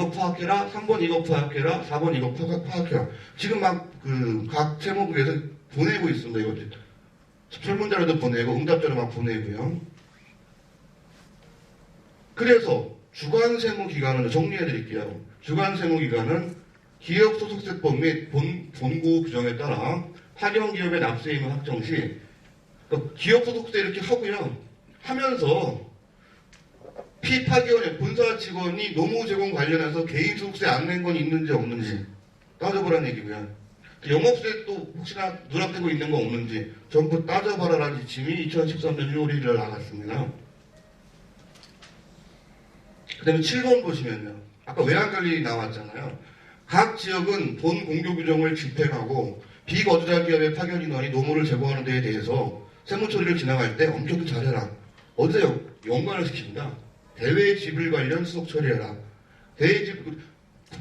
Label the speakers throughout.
Speaker 1: 이거 파악해라, 3번 이거 파악해라, 4번 이거 파악해라. 지금 막 각 세무국에서 보내고 있습니다. 이거 설문자료도 보내고 응답자료 막 보내고요. 그래서 주관세무기간은 정리해드릴게요. 주관세무기간은 기업소득세법 및 본고 규정에 따라 파견기업의 납세의무 확정 시 그러니까 기업소득세 이렇게 하고요. 하면서 피파견의 본사 직원이 노무 제공 관련해서 개인소득세 안 낸 건 있는지 없는지 따져보라는 얘기고요. 영업세 또 혹시나 누락되고 있는 거 없는지 전부 따져봐라라는 지침이 2013년 6월 1일 나갔습니다. 그 다음에 7번 보시면요. 아까 외환관리 나왔잖아요. 각 지역은 본 공교 규정을 집행하고 비거주자 기업의 파견 인원이 노무를 제공하는 데에 대해서 세무처리를 진행할 때 엄격히 잘해라. 어디서 연관을 시킵니다. 대외 지불 관련 수속 처리해라. 대외 지불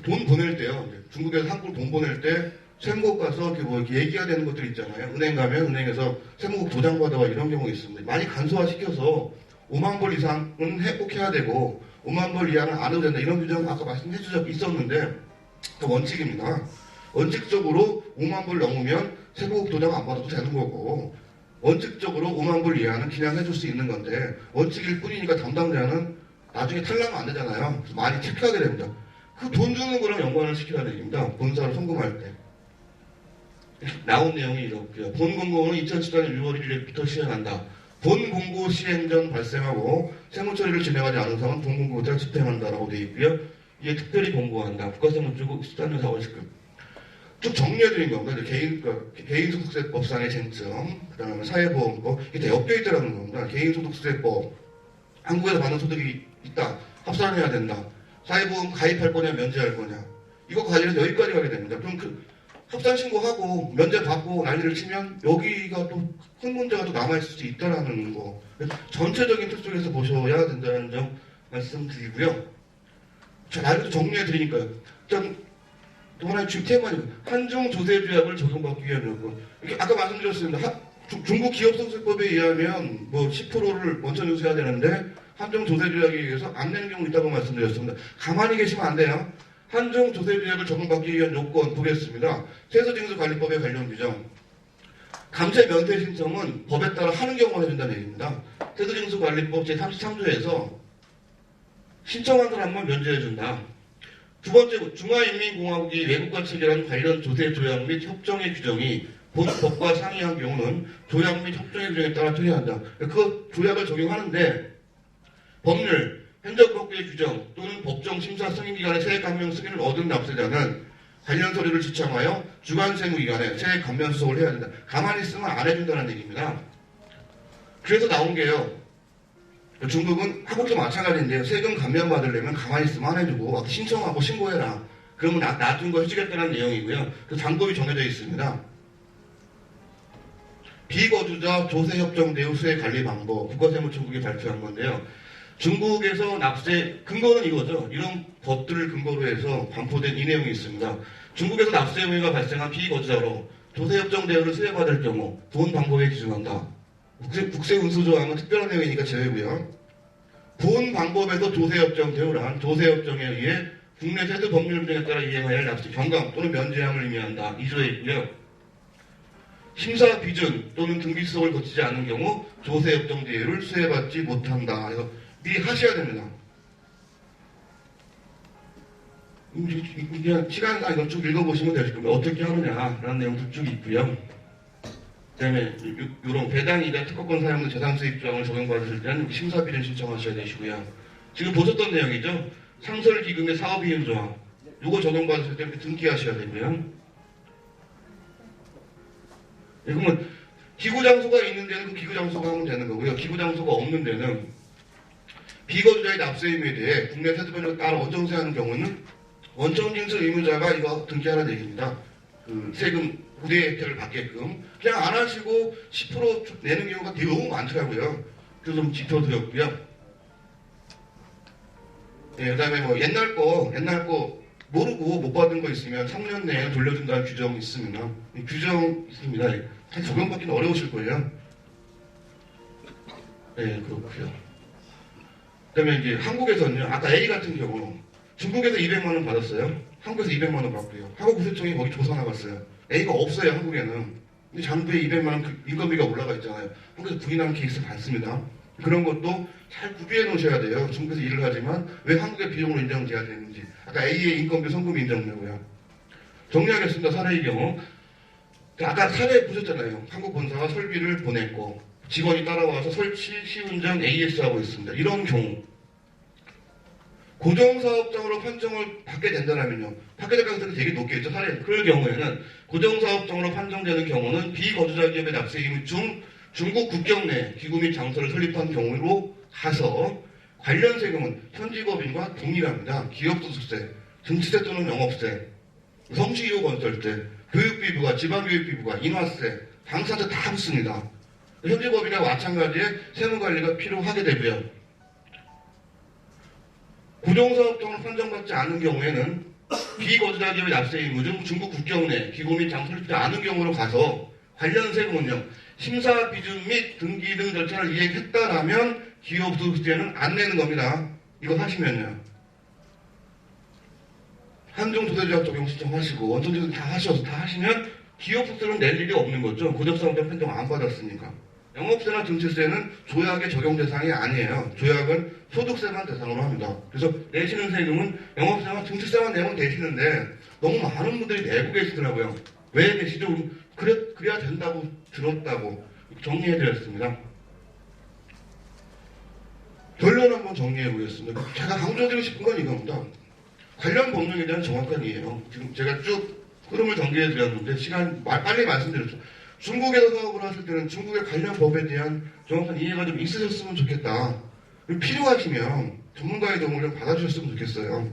Speaker 1: 돈 보낼 때요. 중국에서 한국 돈 보낼 때 세무국 가서 이렇게 얘기가 되는 것들 있잖아요. 은행 가면 은행에서 세무국 도장 받아와 이런 경우 있습니다. 많이 간소화시켜서 5만 불 이상은 꼭 해야 되고 5만 불 이하는 안 해도 된다. 이런 규정 아까 말씀해 주셨 있었는데 그 원칙입니다. 원칙적으로 5만 불 넘으면 세무국 도장 안 받아도 되는 거고 원칙적으로 5만 불 이하는 그냥 해줄 수 있는 건데 원칙일 뿐이니까 담당자는 나중에 탈라면 안 되잖아요. 그래서 많이 체크하게 됩니다. 그 돈 주는 거랑 연관을 시키라는 얘기입니다. 본사를 송금할 때. 나온 내용이 이렇고요. 본 공고는 2014년 6월 1일부터 시행한다. 본 공고 시행 전 발생하고 세무처리를 진행하지 않은 사람은 본 공고자 집행한다라고 되어 있고요. 이에 특별히 공고한다. 국가세무주국 14년 4월 19일. 쭉 정리해드린 겁니다. 개인소득세법상의 쟁점, 그 다음에 사회보험법, 이게 다 엮여있다는 겁니다. 개인소득세법, 한국에서 받는 소득이 있다. 합산해야 된다. 사회보험 가입할 거냐, 면제할 거냐. 이거 관련해서 여기까지 가게 됩니다. 그럼 합산 신고하고 면제 받고 난리를 치면 여기가 또 큰 문제가 또 남아있을 수 있다라는 거. 전체적인 틀 속에서 보셔야 된다는 점 말씀드리고요. 자, 나이도 정리해드리니까요. 또 하나의 주요 테마는 한중 조세조약을 적용받기 위한 요건. 아까 말씀드렸습니다. 중국 기업소득세법에 의하면 뭐 10%를 원천 유세해야 되는데 한중 조세조약에 의해서 안 내는 경우 있다고 말씀드렸습니다. 가만히 계시면 안 돼요. 한중 조세조약을 적용받기 위한 요건 보겠습니다. 세수징수관리법에 관련 규정. 감세 면세 신청은 법에 따라 하는 경우만 해준다는 얘기입니다. 세수징수관리법 제33조에서 신청한 사람만 면제해준다. 두 번째, 중화인민공화국이 외국과 체결한 관련 조세 조약 및 협정의 규정이 본 법과 상이한 경우는 조약 및 협정의 규정에 따라 투여한다. 그 조약을 적용하는데 법률, 행정법규의 규정 또는 법정 심사 승인기관의 세액 감면 승인을 얻은 납세자는 관련 서류를 지참하여 주관세무기관에 세액 감면 수속을 해야 된다. 가만히 있으면 안 해준다는 얘기입니다. 그래서 나온 게요. 중국은 한국도 마찬가지인데요. 세금 감면 받으려면 가만히 있으면 안 해주고 신청하고 신고해라. 그러면 놔둔 거 해주겠다는 내용이고요. 그 방법이 정해져 있습니다. 비거주자 조세협정 내후 수혜 관리 방법, 국가세무총국이 발표한 건데요. 중국에서 납세, 근거는 이거죠. 이런 법들을 근거로 해서 반포된 이 내용이 있습니다. 중국에서 납세 의무가 발생한 비거주자로 조세협정 대우를 수혜받을 경우 본 방법에 기준한다. 국세운수조항은 특별한 내용이니까 제외고요. 본 방법에서 조세협정 대우란 조세협정에 의해 국내 세수 법률 규정에 따라 이행해야 할 납세 경감 또는 면제함을 의미한다. 2조에 있고요. 심사 비준 또는 등기수속을 거치지 않는 경우 조세협정 대우를 수혜받지 못한다. 그래서 미리 하셔야 됩니다. 그냥 시간상 이걸 쭉 읽어보시면 되실 겁니다. 어떻게 하느냐라는 내용도 쭉 있고요. 그 다음에 이런 배당이나 특허권 사용 등 재산수입 조항을 적용받으실 때는 심사비를 신청하셔야 되시고요. 지금 보셨던 내용이죠. 상설기금의 사업이윤 조항. 이거 적용받으실 때 등기하셔야 되고요. 그러면 기구장소가 있는 데는 그 기구장소가 하면 되는 거고요. 기구장소가 없는 데는 비거주자의 납세 의무에 대해 국내 세수법에 따라 원정세하는 경우는 원정징수 의무자가 이거 등기하라는 얘기입니다. 그 세금 우대 혜택을 받게끔 그냥 안 하시고 10% 내는 경우가 되게 너무 많더라고요. 그래서 좀 짚어드렸고요. 네, 그 다음에 뭐 옛날 거 모르고 못 받은 거 있으면 3년 내에 돌려준다는 규정이 있습니다. 규정 있습니다. 사실 적용받기는 어려우실 거예요. 네, 그렇고요. 그 다음에 이제 한국에서는요, 아까 A 같은 경우 중국에서 200만 원 받았어요. 한국에서 200만 원 받고요. 한국구세청이 거기 조사 나갔어요. A가 없어요, 한국에는. 근데 장부에 200만 원 인건비가 올라가 있잖아요. 한국에서 부인하는 케이스 많습니다. 그런 것도 잘 구비해 놓으셔야 돼요. 중국에서 일을 하지만 왜 한국의 비용으로 인정돼야 되는지. 아까 A의 인건비 송금 인정되고요. 정리하겠습니다. 사례의 경우. 아까 사례 보셨잖아요. 한국 본사가 설비를 보냈고 직원이 따라와서 설치, 시운전, AS 하고 있습니다. 이런 경우 고정사업장으로 판정을 받게 된다면요. 받게 될 가능성이 되게 높겠죠. 사례. 그럴 경우에는 고정사업장으로 판정되는 경우는 비거주자 기업의 납세 의무 중 중국 국경 내 기구 및 장소를 설립한 경우로 가서 관련 세금은 현지법인과 동일합니다. 기업소득세, 증치세 또는 영업세, 성취기호 건설세, 교육비부가, 지방교육비부가, 인화세, 방사세 다 붙습니다. 현지법인과 마찬가지의 세무관리가 필요하게 되고요. 고정사업장으로 판정받지 않은 경우에는 비거주자 기업의 납세 의무 중 중국 국경 내 기구 및 장소를 설립하지 않은 경우로 가서 관련 세금은요. 심사 비준 및 등기 등 절차를 이행했다라면 기업소득세는 안 내는 겁니다. 이거 하시면요. 한정소득세법 적용 신청하시고 원천지수 다 하셔서 다 하시면 기업소득세는 낼 일이 없는 거죠. 고정사업장 판정 안 받았으니까. 영업세나 증치세는 조약의 적용 대상이 아니에요. 조약은 소득세만 대상으로 합니다. 그래서 내시는 세금은 영업세나 증치세만 내면 되시는데 너무 많은 분들이 내고 계시더라고요. 왜 내시죠? 그래야 된다고 들었다고 정리해드렸습니다. 결론 한번 정리해보겠습니다. 제가 강조드리고 싶은 건 이겁니다. 관련 법령에 대한 정확한 이해요. 지금 제가 쭉 흐름을 정리해드렸는데 시간 빨리 말씀드렸죠. 중국에서 사업을 하실 때는 중국의 관련 법에 대한 정확한 이해가 좀 있으셨으면 좋겠다. 필요하시면 전문가의 도움을 좀 받아주셨으면 좋겠어요.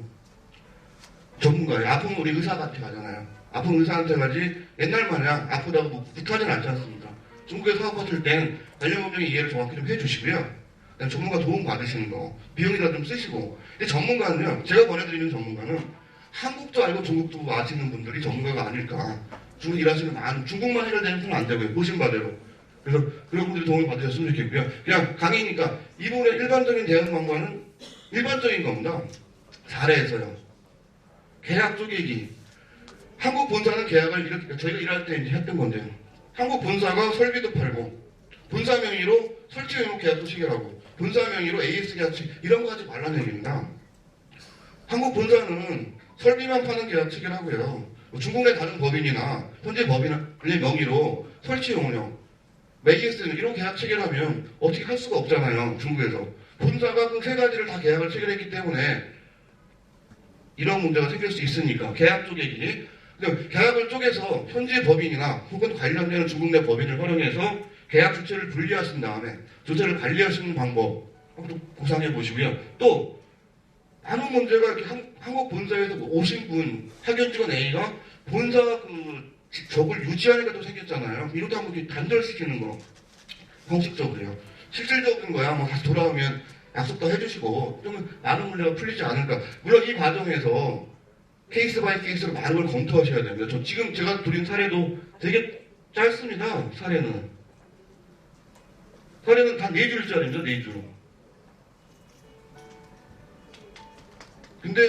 Speaker 1: 전문가예요. 아프면 우리 의사한테 가잖아요. 아픈 의사한테 가지 옛날 마냥 아프다고 뭐 굿하진 않지 않습니까? 중국에 사업하실 땐 관련 법령의 이해를 정확히 좀 해주시고요. 전문가 도움 받으시는 거, 비용이라도 좀 쓰시고. 근데 전문가는요, 제가 보내드리는 전문가는 한국도 알고 중국도 아시는 분들이 전문가가 아닐까. 중국 일하시는 많은, 중국만 해결되는 분은 안 되고요. 보신 바대로. 그래서 그런 분들이 도움을 받으셨으면 좋겠고요. 그냥 강의니까 이분의 일반적인 대응 방법은 일반적인 겁니다. 사례에서요. 계약 쪼개기. 한국 본사는 계약을 이렇게, 저희가 일할 때 이제 했던 건데요. 한국 본사가 설비도 팔고, 본사 명의로 설치 의무 계약도 체결하고, 본사 명의로 AS 계약 이런 거 하지 말라는 얘기입니다. 한국 본사는 설비만 파는 계약 체결하고요. 중국 내 다른 법인이나 현재 법인의 명의로 설치용은요. AS는 이런 계약 체결하면 어떻게 할 수가 없잖아요. 중국에서. 본사가 그 세 가지를 다 계약을 체결했기 때문에 이런 문제가 생길 수 있으니까 계약 쪼개기. 계약을 쪼개서 현지 법인이나 혹은 관련되는 중국 내 법인을 활용해서 계약 주체를 분리하신 다음에 주체를 관리하시는 방법 한번 고상해 보시고요. 또 많은 문제가 이렇게 한국 본사에서 오신 분 학연 직원 A가 본사 그 적을 유지하는 것도 생겼잖아요. 이것도 한번 이렇게 단절시키는 거 형식적으로요. 실질적인 거야. 뭐 다시 돌아오면 약속도 해주시고 좀 많은 문제가 풀리지 않을까. 물론 이 과정에서 케이스 바이 케이스로 많은 걸 검토하셔야 됩니다. 지금 제가 드린 사례도 되게 짧습니다. 사례는 다 4줄짜리죠. 4줄. 근데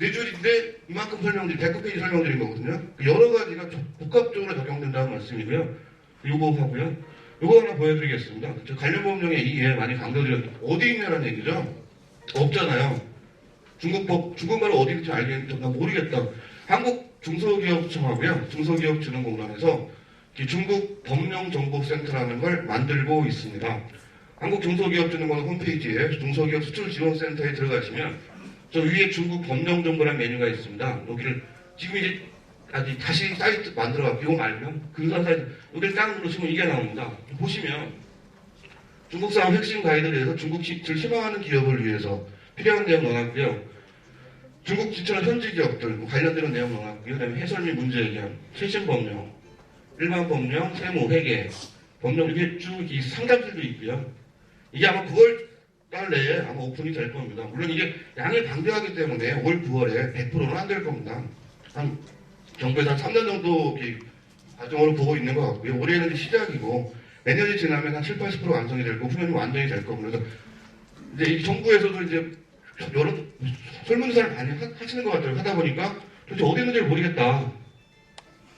Speaker 1: 4줄인데 이만큼 설명드린 109페이지 설명드린 거거든요. 여러 가지가 복합적으로 적용된다는 말씀이고요. 요거 하고요. 요거 하나 보여드리겠습니다. 관련 법령에 이해 많이 강조드렸는데 어디 있냐라는 얘기죠. 없잖아요. 중국말을 어디 있는지 알겠는데 나 모르겠다. 한국 중소기업청하고요. 중소기업진흥공단에서 중국 법령정보센터라는 걸 만들고 있습니다. 한국중소기업진흥공단 홈페이지에 중소기업 수출지원센터에 들어가시면 저 위에 중국 법령정보라는 메뉴가 있습니다. 여기를 지금 이제 아직 다시 사이트 만들어갖고 이거 말면 근사 사이트 여기를 딱 누르시면 이게 나옵니다. 보시면 중국 사업 핵심 가이드에 대해서 중국 진출을 희망하는 기업을 위해서 필요한 내용 넣어놨고요. 중국 진출한 현지 기업들 관련되는 내용 넣어놨고요. 그 다음에 해설 및 문제 해결, 최신 법령, 일반 법령, 세무, 회계, 법령 이게 쭉 이 상담실도 있고요. 이게 아마 9월 달 내에 아마 오픈이 될 겁니다. 물론 이게 양이 방대하기 때문에 올 9월에 100%는 안 될 겁니다. 한 정부에서 한 3년 정도 과정으로 보고 있는 것 같고요. 올해는 이제 시작이고 내년이 지나면 한 7, 80% 완성이 되고 후년이 완전히 될 겁니다. 그래서 이제 이 정부에서도 이제 여러 설문조사를 많이 하시는 것 같아요. 하다 보니까 도대체 어디 있는지를 모르겠다.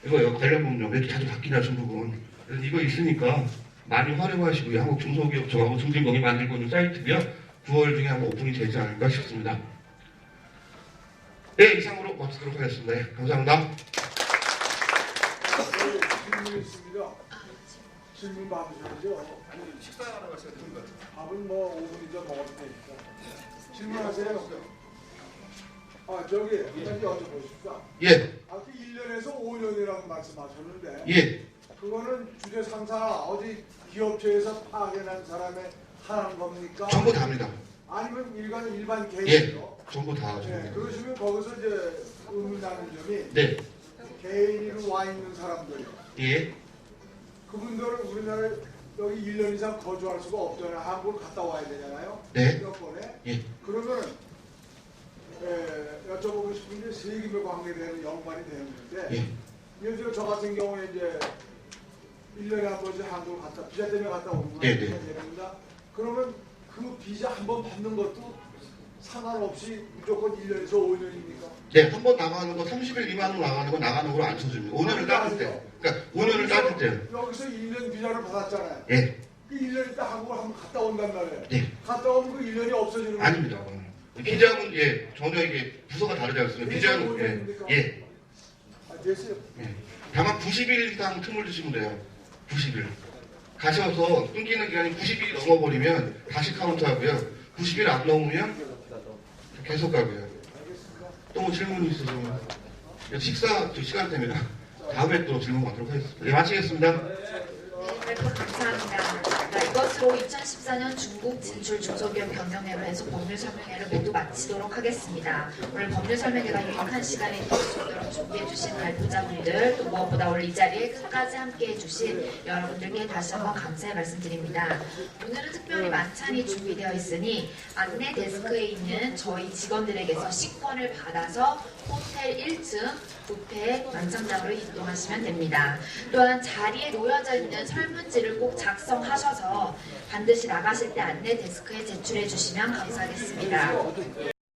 Speaker 1: 이거 관련 부분요. 왜 이렇게 자주 바뀌냐 중국은. 그래서 이거 있으니까 많이 활용하시고요. 한국 중소기업청하고 중진공이 만들고 있는 사이트고요. 9월 중에 한번 오픈이 되지 않을까 싶습니다. 네, 이상으로 마치도록 하겠습니다. 네, 감사합니다.
Speaker 2: 질문이 있습니다. 질문 받으셔야죠.
Speaker 3: 아니 식사하러 가셔야 되는 거 같아요.
Speaker 2: 밥은 뭐 5분 이전 먹을 테니까. 질문하세요. 아, 저기 한 가지 여쭤보십시오.
Speaker 1: 예,
Speaker 2: 아까 1년에서 5년이라고 말씀하셨는데
Speaker 1: 예,
Speaker 2: 그거는 주재 상사나 어디 기업체에서 파견한 사람의 하는 겁니까?
Speaker 1: 전부 다입니다.
Speaker 2: 아니면 일반
Speaker 1: 예,
Speaker 2: 개인이요?
Speaker 1: 전부 다.
Speaker 2: 네, 그러시면 거기서 이제 의문나는 점이
Speaker 1: 네,
Speaker 2: 개인으로 와 있는 사람들
Speaker 1: 예,
Speaker 2: 그분들은 우리나라에 여기 1년 이상 거주할 수가 없잖아요. 한국을 갔다 와야 되잖아요.
Speaker 1: 네.
Speaker 2: 몇 번에.
Speaker 1: 예,
Speaker 2: 그러면은 여쭤보고 싶은 게 세금에 관계되는 연관이 되는데
Speaker 1: 예,
Speaker 2: 예를 들어 저 같은 경우에 이제 1년에 한 번씩 한국을 갔다 비자 때문에 갔다 오는
Speaker 1: 네,
Speaker 2: 거예요.
Speaker 1: 네.
Speaker 2: 그러면 그 비자 한 번 받는 것도 상관없이 무조건 1년에서 5년입니까?
Speaker 1: 네, 한 번 나가는 거 30일 미만으로 나가는 거 나가는 거로 안 쳐줍니다. 5년을 따질 때. 그러니까 5년을 따질 때.
Speaker 2: 여기서 1년 비자를 받았잖아요.
Speaker 1: 예,
Speaker 2: 그 1년 있다 한국을 한번 갔다 온단 말이에요.
Speaker 1: 예,
Speaker 2: 갔다 오면 그 1년이 없어지는 거예요.
Speaker 1: 아닙니다. 비자는 예, 전혀 이게 부서가 다르지 않습니다. 비자는 예, 예,
Speaker 2: 아, 됐어요.
Speaker 1: 예. 다만 90일 이상 틈을 주시면 돼요. 90일. 가셔서 끊기는 기간이 90일이 넘어버리면 다시 카운트하고요. 90일 안 넘으면 계속 가고요. 또 뭐 질문이 있으시면 식사 시간대입니다. 다음에 또 질문 받도록 하겠습니다. 네, 마치겠습니다.
Speaker 4: 네, 감사합니다. 이것으로 2014년 중국 진출 중소기업 경영회로에서 법률 설명회를 모두 마치도록 하겠습니다. 오늘 법률 설명회가 유익한 시간이 될 수 있도록 준비해주신 발표자분들, 또 무엇보다 오늘 이 자리에 끝까지 함께해주신 여러분들께 다시 한번 감사의 말씀드립니다. 오늘은 특별히 만찬이 준비되어 있으니 안내 데스크에 있는 저희 직원들에게서 식권을 받아서 호텔 1층 뷔페 만찬장으로 이동하시면 됩니다. 또한 자리에 놓여져 있는 설문지를 꼭 작성하셔서 반드시 나가실 때 안내 데스크에 제출해 주시면 감사하겠습니다.